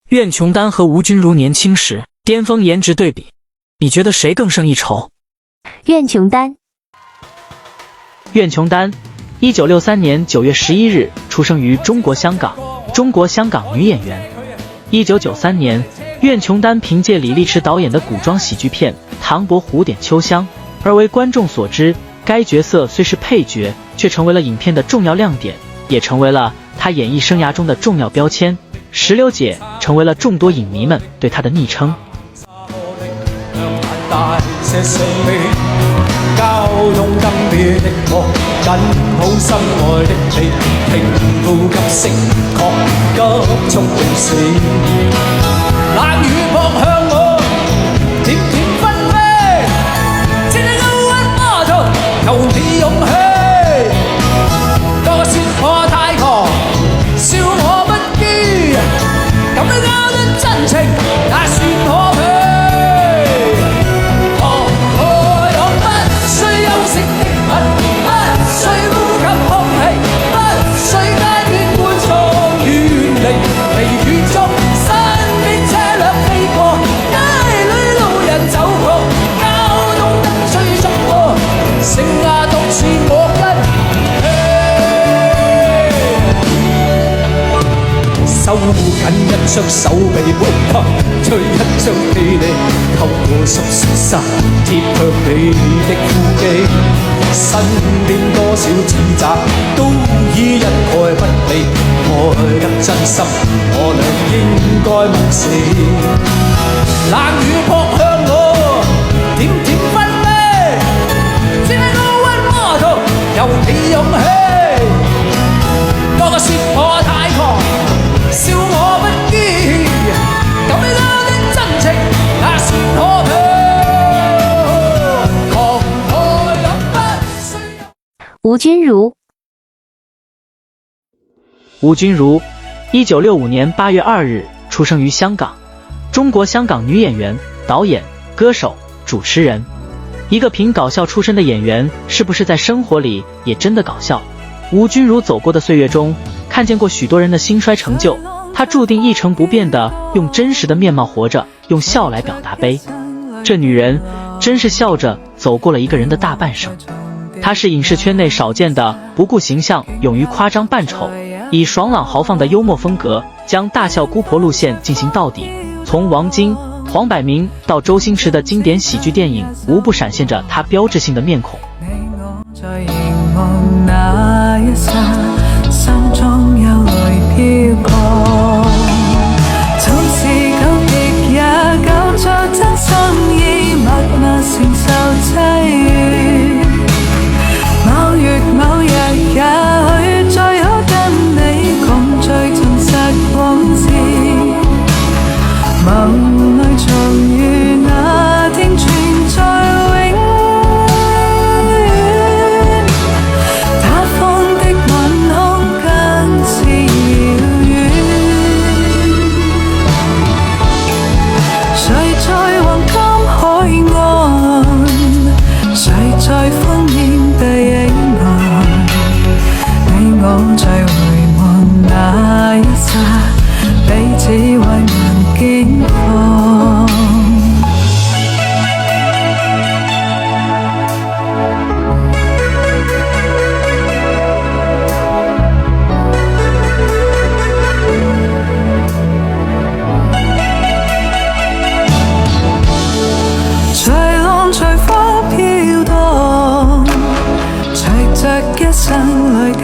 苑琼丹和吴君如年轻时巅峰颜值对比，你觉得谁更胜一筹？苑琼丹。苑琼丹，1963年9月11日出生于中国香港，中国香港女演员。1993年，苑琼丹凭借李立驰导演的古装喜剧片《唐伯虎点秋香》而为观众所知。该角色虽是配角，却成为了影片的重要亮点，也成为了她演艺生涯中的重要标签。石榴姐成为了众多影迷们对她的昵稱。交通更別的我，緊抱心愛的你，停呼吸，醒覺急速地死。冷雨撲向我，甜甜分飛，這個溫馬途，求你勇氣。多說我太狂，笑我不羈，咁樣交得真情，也算可悲。收緊一雙手臂，吹一張氣力，透過熟悉身貼向你的呼機。身邊多少指責，都已一概不理。愛得真心，我倆應該默死。冷雨撲向我，甜甜分飛，只係我溫馬途，有你勇氣。個個說我太狂。笑我不羈，咁樣的真情也算可悲。狂愛也不需要。吳君如。吴君如，1965年8月2日出生于香港，中国香港女演员、导演、歌手、主持人。一个凭搞笑出身的演员，是不是在生活里也真的搞笑？吴君如走过的岁月中，看见过许多人的兴衰成就，她注定一成不变的用真实的面貌活着，用笑来表达悲。这女人真是笑着走过了一个人的大半生。她是影视圈内少见的不顾形象、勇于夸张扮丑，以爽朗豪放的幽默风格，将大笑姑婆路线进行到底。从王晶、黄百鸣到周星驰的經典喜劇電影，無不閃現着他標誌性的面孔。在凝望那一剎，心中憂慮飄過，總是久別也久在真心已默默承受凄怨。某月某日也許最好跟你共聚盡實往事，夢裏重遇那天存在永遠，他方的晚空更是遙遠。誰在黃金海岸，誰在烽煙地影岸，你我在回望那一剎，彼此為難境況。隨浪隨風飄蕩，隨着一生裏的